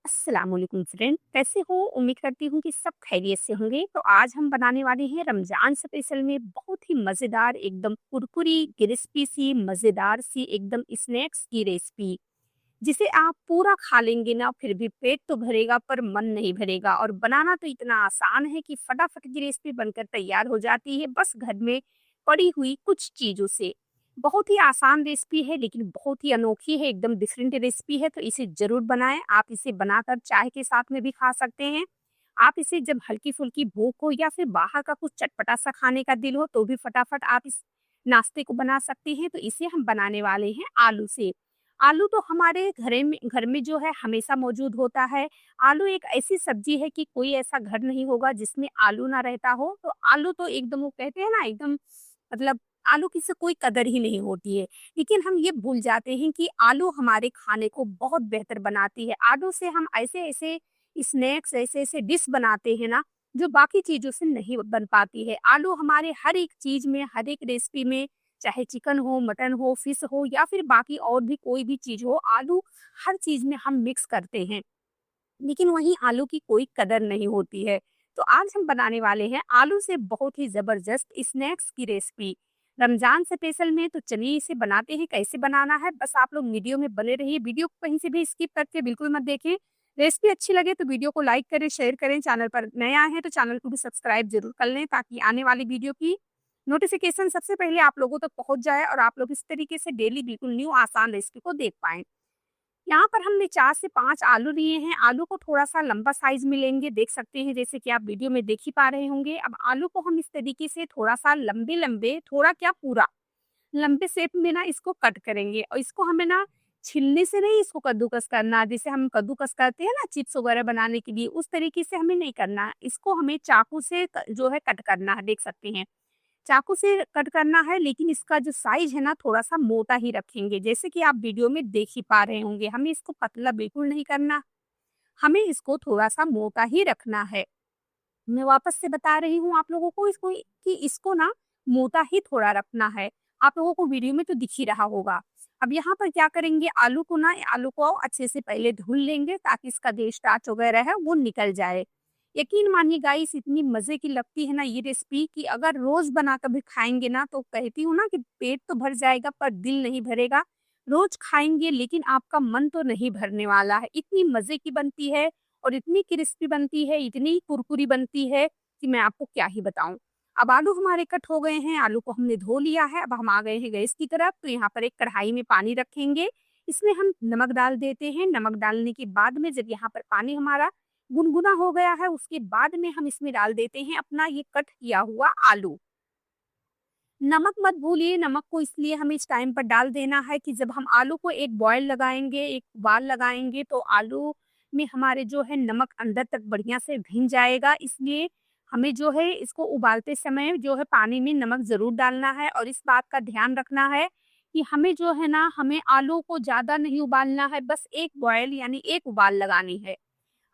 अस्सलाम वालेकुम फ्रेंड, कैसे हो? उम्मीद करती हूँ कि सब खैरियत से होंगे। तो आज हम बनाने वाले हैं रमजान स्पेशल में बहुत ही मज़ेदार, एकदम कुरकुरी क्रिस्पी सी मज़ेदार सी एकदम स्नैक्स की रेसिपी, जिसे आप पूरा खा लेंगे ना, फिर भी पेट तो भरेगा पर मन नहीं भरेगा। और बनाना तो इतना आसान है कि फटाफट की रेसिपी बनकर तैयार हो जाती है, बस घर में पड़ी हुई कुछ चीज़ों से। बहुत ही आसान रेसिपी है लेकिन बहुत ही अनोखी है, एकदम डिफरेंट रेसिपी है, तो इसे ज़रूर बनाएँ। आप इसे बनाकर चाय के साथ में भी खा सकते हैं। आप इसे जब हल्की-फुल्की भूख हो या फिर बाहर का कुछ चटपटा-सा खाने का दिल हो, तो भी फटाफट आप इस नाश्ते को बना सकते हैं। तो इसे हम बनाने वाले हैं आलू से। आलू तो हमारे घर में जो है हमेशा मौजूद होता है। आलू एक ऐसी सब्ज़ी है कि कोई ऐसा घर नहीं होगा जिसमें आलू ना रहता हो। तो आलू तो एकदम, वो कहते हैं ना, एकदम मतलब आलू की से कोई कदर ही नहीं होती है। लेकिन हम ये भूल जाते हैं कि आलू हमारे खाने को बहुत बेहतर बनाती है। आलू से हम ऐसे-ऐसे स्नैक्स, ऐसे-ऐसे डिश बनाते हैं ना, जो बाकी चीज़ों से नहीं बन पाती है। आलू हमारे हर एक चीज़ में, हर एक रेसिपी में, चाहे चिकन हो, मटन हो, फिश हो या फिर बाकी और भी कोई भी चीज़ हो, आलू हर चीज़ में हम मिक्स करते हैं। लेकिन वहीं आलू की कोई कदर नहीं होती है। तो आज हम बनाने वाले हैं आलू से बहुत ही ज़बरदस्त स्नैक्स की रेसिपी। रमज़ान स्पेशल में, तो चलिए इसे बनाते हैं। कैसे बनाना है, बस आप लोग वीडियो में बने रहिए। वीडियो को कहीं से भी स्किप करके बिल्कुल मत देखें। रेसिपी अच्छी लगे तो वीडियो को लाइक करें, शेयर करें। चैनल पर नए आए हैं तो चैनल को भी सब्सक्राइब ज़रूर कर लें, ताकि आने वाली वीडियो की नोटिफ़िकेशन सबसे पहले आप लोगों तक पहुँच जाए और आप लोग इस तरीके से डेली बिल्कुल न्यू आसान रेसिपी को देख पाएँ। यहाँ पर हमने 4 से 5 आलू लिए हैं। आलू को थोड़ा-सा लंबा साइज़ में लेंगे, देख सकते हैं जैसे कि आप वीडियो में देख ही पा रहे होंगे। अब आलू को हम इस तरीके से थोड़ा-सा लंबे-लंबे, थोड़ा क्या पूरा, लंबे शेप में ना इसको कट करेंगे। और इसको हमें ना छीलने से नहीं इसको कद्दूकस करना, जैसे हम कद्दूकस करते हैं ना चिप्स वगैरह बनाने के लिए, उस तरीके से हमें नहीं करना है। इसको हमें चाकू से जो है कट करना है, देख सकते हैं। चाकू से कट करना है, लेकिन इसका जो साइज़ है ना थोड़ा-सा मोटा ही रखेंगे, जैसे कि आप वीडियो में देख ही पा रहे होंगे। हमें इसको पतला बिल्कुल नहीं करना, हमें इसको थोड़ा-सा मोटा ही रखना है। मैं वापस से बता रही हूँ आप लोगों को इसको, कि इसको ना मोटा ही थोड़ा रखना है। आप लोगों को वीडियो में तो दिख ही रहा होगा। अब यहाँ पर क्या करेंगे, आलू को अच्छे से पहले धुल लेंगे, ताकि इसका जो स्टार्च वगैरह है वो निकल जाए। यकीन मानिए गाइस, इतनी मज़े की लगती है ना ये रेसिपी, कि अगर रोज़ बना कर भी खाएँगे ना, तो कहती हूँ ना कि पेट तो भर जाएगा पर दिल नहीं भरेगा। रोज़ खाएँगे लेकिन आपका मन तो नहीं भरने वाला है। इतनी मज़े की बनती है और इतनी क्रिस्पी बनती है, इतनी कुरकुरी बनती है कि मैं आपको क्या ही बताऊँ। अब आलू हमारे कट हो गए हैं, आलू को हमने धो लिया है। अब हम आ गए हैं गैस की तरफ। तो यहाँ पर एक कढ़ाई में पानी रखेंगे, इसमें हम नमक डाल देते हैं। नमक डालने के बाद में जब यहाँ पर पानी हमारा गुनगुना हो गया है, उसके बाद में हम इसमें डाल देते हैं अपना ये कट किया हुआ आलू। नमक मत भूलिए, नमक को इसलिए हमें इस टाइम पर डाल देना है कि जब हम आलू को एक बॉयल लगाएँगे, एक उबाल लगाएँगे, तो आलू में हमारे जो है नमक अंदर तक बढ़िया से भीन जाएगा। इसलिए हमें जो है इसको उबालते समय जो है पानी में नमक ज़रूर डालना है। और इस बात का ध्यान रखना है कि हमें जो है ना, हमें आलू को ज़्यादा नहीं उबालना है, बस एक बॉयल यानी एक उबाल लगानी है।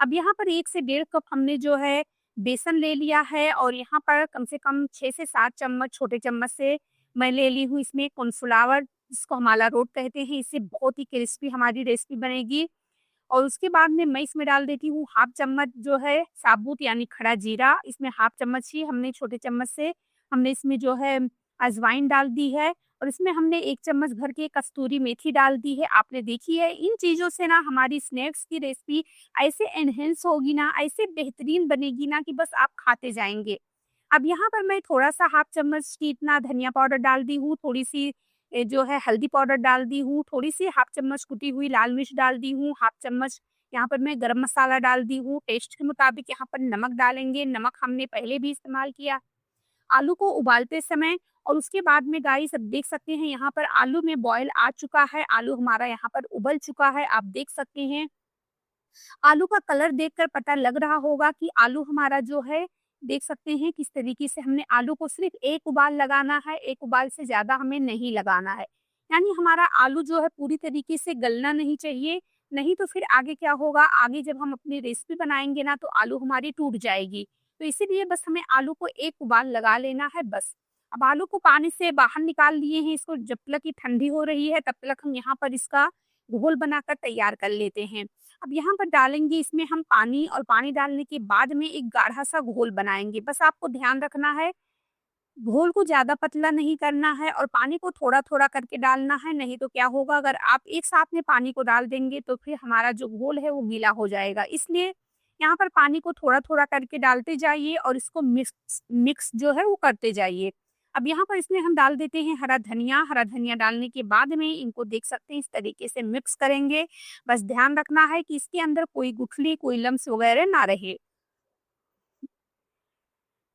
अब यहाँ पर 1 से डेढ़ कप हमने जो है बेसन ले लिया है, और यहाँ पर कम से कम 6 से 7 चम्मच, छोटे चम्मच से मैं ले ली हूँ इसमें कॉर्नफ्लावर, जिसको हम अरारोट कहते हैं। इससे बहुत ही क्रिस्पी हमारी रेसिपी बनेगी। और उसके बाद में मैं इसमें डाल देती हूँ हाफ चम्मच जो है साबुत यानी खड़ा जीरा। इसमें हाफ चम्मच ही हमने, छोटे चम्मच से हमने इसमें जो है अजवाइन डाल दी है। और इसमें हमने 1 चम्मच भर के कस्तूरी मेथी डाल दी है। आपने देखी है, इन चीज़ों से ना हमारी स्नैक्स की रेसिपी ऐसे एनहेंस होगी ना, ऐसे बेहतरीन बनेगी ना, कि बस आप खाते जाएँगे। अब यहाँ पर मैं थोड़ा-सा हाफ चम्मच की इतना धनिया पाउडर डाल दी हूँ, थोड़ी-सी जो है हल्दी पाउडर डाल दी हूँ, थोड़ी-सी हाफ चम्मच कुटी हुई लाल मिर्च डाल दी हूँ, हाफ चम्मच यहाँ पर मैं गरम मसाला डाल दी हूँ, टेस्ट के मुताबिक यहाँ पर नमक डालेंगे, नमक हमने पहले भी इस्तेमाल किया आलू को उबालते समय। और उसके बाद में गाइस, अब देख सकते हैं यहाँ पर आलू में बॉयल आ चुका है, आलू हमारा यहाँ पर उबल चुका है, आप देख सकते हैं। आलू का कलर देखकर पता लग रहा होगा कि आलू हमारा जो है, देख सकते हैं किस तरीके से हमने आलू को सिर्फ़ 1 उबाल लगाना है, 1 उबाल से ज़्यादा हमें नहीं लगाना है। यानी हमारा आलू जो है पूरी तरीके से गलना नहीं चाहिए, नहीं तो फिर आगे क्या होगा, आगे जब हम अपनी रेसिपी बनाएँगे ना, तो आलू हमारी टूट जाएगी। तो इसीलिए बस हमें आलू को 1 उबाल लगा लेना है बस। अब आलू को पानी से बाहर निकाल लिए हैं, इसको जब तक ये ठंडी हो रही है, तब तक हम यहाँ पर इसका घोल बनाकर तैयार कर लेते हैं। अब यहाँ पर डालेंगे इसमें हम पानी, और पानी डालने के बाद में एक गाढ़ा-सा घोल बनाएँगे। बस आपको ध्यान रखना है, घोल को ज़्यादा पतला नहीं करना है और पानी को थोड़ा-थोड़ा करके डालना है, नहीं तो क्या होगा, अगर आप एक साथ में पानी को डाल देंगे तो फिर हमारा जो घोल है वो गीला हो जाएगा। इसलिए यहाँ पर पानी को थोड़ा-थोड़ा करके डालते जाइए और इसको मिक्स मिक्स जो है वो करते जाइए। अब यहाँ पर इसमें हम डाल देते हैं हरा धनिया डालने के बाद में इनको देख सकते हैं इस तरीके से मिक्स करेंगे। बस ध्यान रखना है कि इसके अंदर कोई गुठली, कोई लम्स वगैरह ना रहे।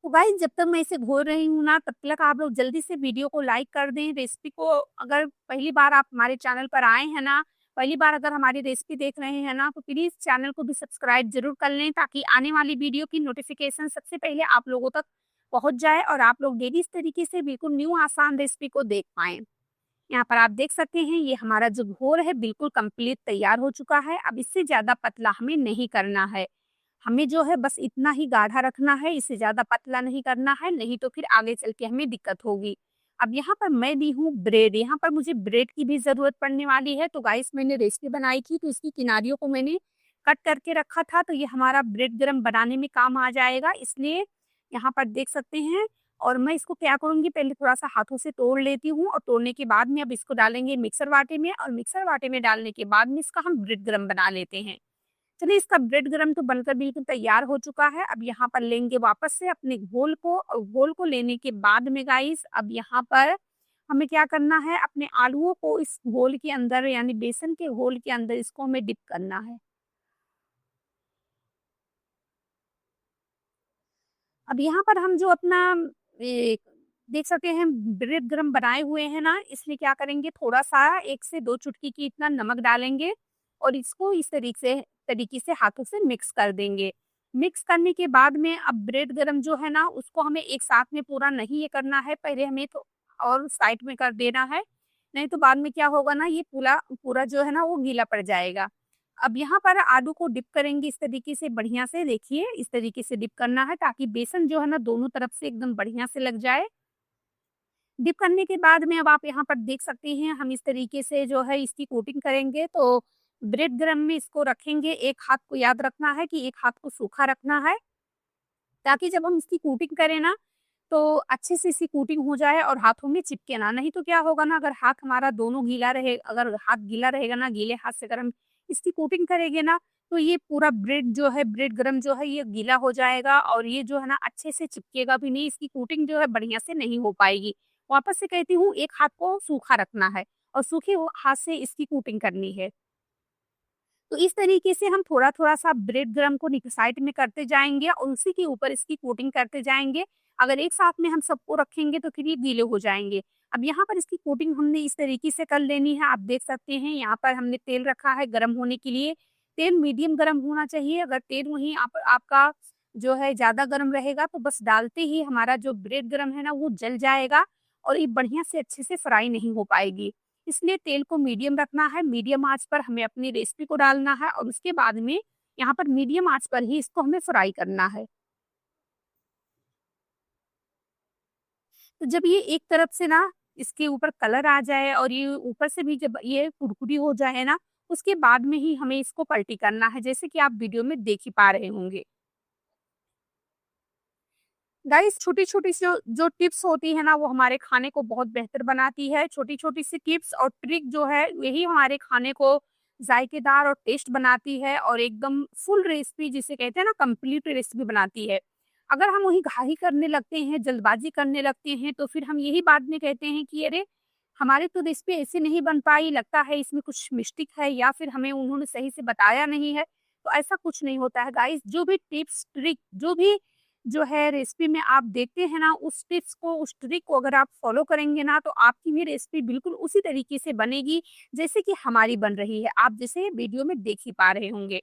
तो गाइस जब तक मैं इसे घोल रही हूँ ना, तब तक आप लोग जल्दी से वीडियो को लाइक कर दें। रेसिपी को, अगर पहली बार आप हमारे चैनल पर आए हैं ना, पहली बार अगर हमारी रेसिपी देख रहे हैं ना, तो प्लीज़ चैनल को भी सब्सक्राइब ज़रूर कर लें, ताकि आने वाली वीडियो की नोटिफ़िकेशन सबसे पहले आप लोगों तक पहुँच जाए और आप लोग डेली इस तरीके से बिल्कुल न्यू आसान रेसिपी को देख पाएँ। यहाँ पर आप देख सकते हैं ये हमारा जो घोल है बिल्कुल कंप्लीट तैयार हो चुका है। अब इससे ज़्यादा पतला हमें नहीं करना है। हमें जो है बस इतना ही गाढ़ा रखना है, इससे ज़्यादा पतला नहीं करना है, नहीं तो फिर आगे चल के हमें दिक्कत होगी। अब यहाँ पर मैं ली हूँ ब्रेड, यहाँ पर मुझे ब्रेड की भी ज़रूरत पड़ने वाली है। तो गाइस मैंने रेसिपी बनाई थी, तो इसकी किनारियों को मैंने कट करके रखा था, तो ये हमारा ब्रेड गरम बनाने में काम आ जाएगा, इसलिए यहाँ पर देख सकते हैं। और मैं इसको क्या करूँगी, पहले थोड़ा-सा हाथों से तोड़ लेती हूँ और तोड़ने के बाद में अब इसको डालेंगे मिक्सर वाटे में, और मिक्सर वाटे में डालने के बाद में इसका हम ब्रेड गरम बना लेते हैं। चलिए इसका ब्रेड गरम तो बनकर बिल्कुल तैयार हो चुका है। अब यहाँ पर लेंगे वापस से अपने घोल को, और घोल को लेने के बाद में गाइस अब यहाँ पर हमें क्या करना है, अपने आलूओं को इस घोल के अंदर, यानी बेसन के घोल के अंदर इसको हमें डिप करना है। अब यहाँ पर हम जो अपना ए, देख सकते हैं ब्रेड गरम बनाए हुए हैं ना, इसलिए क्या करेंगे, थोड़ा-सा 1 से 2 चुटकी की इतना नमक डालेंगे और इसको इस तरीके से हाथों से मिक्स कर देंगे। मिक्स करने के बाद में अब ब्रेड गरम जो है ना, उसको हमें एक साथ में पूरा नहीं ये करना है, पहले हमें तो और साइड में कर देना है, नहीं तो बाद में क्या होगा ना, ये पूरा पूरा जो है ना वो गीला पड़ जाएगा। अब यहाँ पर आलू को डिप करेंगे इस तरीके से, बढ़िया से देखिए इस तरीके से डिप करना है, ताकि बेसन जो है ना दोनों तरफ से एकदम बढ़िया से लग जाए। डिप करने के बाद में अब आप यहाँ पर देख सकते हैं हम इस तरीके से जो है इसकी कोटिंग करेंगे, तो ब्रेड गरम में इसको रखेंगे। एक हाथ को याद रखना है कि एक हाथ को सूखा रखना है, ताकि जब हम इसकी कोटिंग करें ना, तो अच्छे से इसकी कोटिंग हो जाए और हाथों में चिपके ना। नहीं तो क्या होगा ना, अगर हाथ हमारा दोनों गीला रहे, अगर हाथ गीला रहेगा ना, गीले हाथ से अगर हम इसकी कोटिंग करेंगे ना, तो ये पूरा ब्रेड जो है, ब्रेड गरम जो है ये गीला हो जाएगा और ये जो है ना अच्छे से चिपकेगा भी नहीं, इसकी कोटिंग जो है बढ़िया से नहीं हो पाएगी। वापस से कहती हूँ, एक हाथ को सूखा रखना है और सूखे हाथ से इसकी कोटिंग करनी है। तो इस तरीके से हम थोड़ा-थोड़ा सा ब्रेड गरम को साइड में करते जाएँगे और उसी के ऊपर इसकी कोटिंग करते जाएँगे। अगर एक साथ में हम सबको रखेंगे तो फिर ये गीले हो जाएँगे। अब यहाँ पर इसकी कोटिंग हमने इस तरीके से कर लेनी है। आप देख सकते हैं यहाँ पर हमने तेल रखा है गरम होने के लिए। तेल मीडियम गरम होना चाहिए। अगर तेल वहीं आप आपका जो है ज़्यादा गरम रहेगा, तो बस डालते ही हमारा जो ब्रेड गरम है ना वो जल जाएगा और ये बढ़िया से अच्छे से फ्राई नहीं हो पाएगी। इसलिए तेल को मीडियम रखना है, मीडियम आँच पर हमें अपनी रेसिपी को डालना है और उसके बाद में यहाँ पर मीडियम आँच पर ही इसको हमें फ्राई करना है। तो जब ये एक तरफ से ना इसके ऊपर कलर आ जाए और ये ऊपर से भी जब ये कुरकुरी हो जाए ना, उसके बाद में ही हमें इसको पलटी करना है, जैसे कि आप वीडियो में देख ही पा रहे होंगे। गाइस छोटी-छोटी सी जो जो टिप्स होती है ना, वो हमारे खाने को बहुत बेहतर बनाती है। छोटी-छोटी सी टिप्स और ट्रिक जो है, यही हमारे खाने को ज़ायकेदार और टेस्ट बनाती है और एकदम फुल रेसिपी जिसे कहते हैं ना, कंप्लीट रेसिपी बनाती है। अगर हम वही घाई करने लगते हैं, जल्दबाज़ी करने लगते हैं, तो फिर हम यही बाद में कहते हैं कि अरे! हमारी तो रेसिपी ऐसे नहीं बन पाई, लगता है इसमें कुछ मिस्टेक है या फिर हमें उन्होंने सही से बताया नहीं है। तो ऐसा कुछ नहीं होता है गाइस, जो भी टिप्स, ट्रिक जो भी जो है रेसिपी में आप देखते हैं ना, उस टिप्स को, उस ट्रिक को अगर आप फॉलो करेंगे ना, तो आपकी भी रेसिपी बिल्कुल उसी तरीके से बनेगी जैसे कि हमारी बन रही है। आप जैसे वीडियो में देख ही पा रहे होंगे।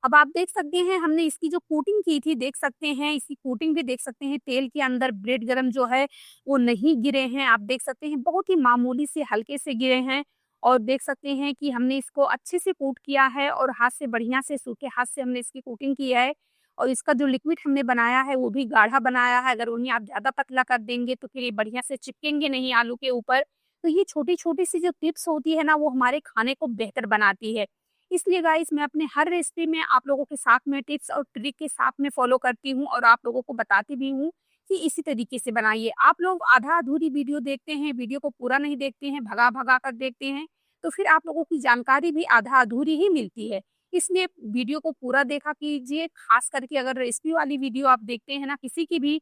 अब आप देख सकते हैं हमने इसकी जो कोटिंग की थी, देख सकते हैं इसकी कोटिंग भी देख सकते हैं, तेल के अंदर ब्रेड गरम जो है वो नहीं गिरे हैं। आप देख सकते हैं बहुत ही मामूली से हल्के से गिरे हैं और देख सकते हैं कि हमने इसको अच्छे से कोट किया है और हाथ से बढ़िया से, सूखे हाथ से हमने इसकी कोटिंग की है और इसका जो लिक्विड हमने बनाया है वो भी गाढ़ा बनाया है। अगर उन्हें आप ज़्यादा पतला कर देंगे तो फिर ये बढ़िया से चिपकेंगे नहीं आलू के ऊपर। तो ये छोटी-छोटी सी जो टिप्स होती है ना, वो हमारे खाने को बेहतर बनाती है। इसलिए गाइस मैं अपने हर रेसिपी में आप लोगों के साथ में टिप्स और ट्रिक के साथ में फॉलो करती हूँ और आप लोगों को बताती भी हूँ कि इसी तरीके से बनाइए। आप लोग आधा-अधूरी वीडियो देखते हैं, वीडियो को पूरा नहीं देखते हैं, भगा-भगा कर देखते हैं, तो फिर आप लोगों की जानकारी भी आधा-अधूरी ही मिलती है। इसलिए वीडियो को पूरा देखा कीजिए, खास करके अगर रेसिपी वाली वीडियो आप देखते हैं ना किसी की भी,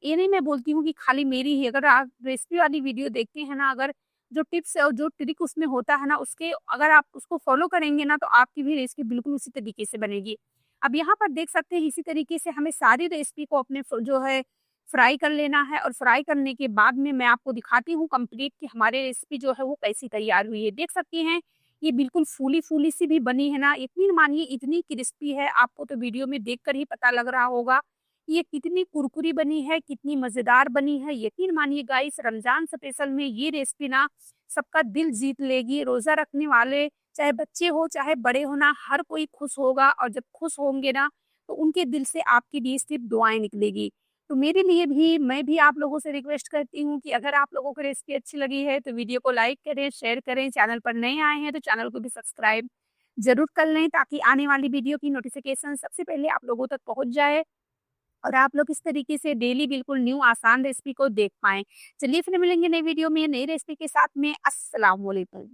ये नहीं मैं बोलती हूँ कि खाली मेरी ही, अगर आप रेसिपी वाली वीडियो देखते हैं ना, अगर जो टिप्स और जो ट्रिक उसमें होता है ना, उसके अगर आप उसको फ़ॉलो करेंगे ना, तो आपकी भी रेसिपी बिल्कुल उसी तरीके से बनेगी। अब यहाँ पर देख सकते हैं इसी तरीके से हमें सारी रेसिपी को अपने जो है फ्राई कर लेना है और फ्राई करने के बाद में मैं आपको दिखाती हूँ कंप्लीट कि हमारी रेसिपी जो है वो कैसी तैयार हुई है। देख सकती हैं, ये बिल्कुल फूली-फूली सी भी बनी है ना, यकीन मानिए इतनी क्रिस्पी है, आपको तो वीडियो में देखकर ही पता लग रहा होगा ये कितनी कुरकुरी बनी है, कितनी मज़ेदार बनी है। यकीन मानिए गाइस, रमज़ान स्पेशल में ये रेसिपी ना सबका दिल जीत लेगी। रोज़ा रखने वाले, चाहे बच्चे हो, चाहे बड़े हो ना, हर कोई खुश होगा और जब खुश होंगे ना, तो उनके दिल से आपकी लिए सिर्फ़ दुआएँ निकलेगी। तो मेरे लिए भी, मैं भी आप लोगों से रिक्वेस्ट करती हूँ कि अगर आप लोगों को रेसिपी अच्छी लगी है, तो वीडियो को लाइक करें, शेयर करें। चैनल पर नए आए हैं, तो चैनल को भी सब्सक्राइब ज़रूर कर लें, ताकि आने वाली वीडियो की नोटिफ़िकेशन सबसे पहले आप लोगों तक पहुँच जाए और आप लोग इस तरीके से डेली बिल्कुल न्यू आसान रेसिपी को देख पाएँ। चलिए फिर मिलेंगे नई वीडियो में, नई रेसिपी के साथ में। अस्सलाम वालेकुम।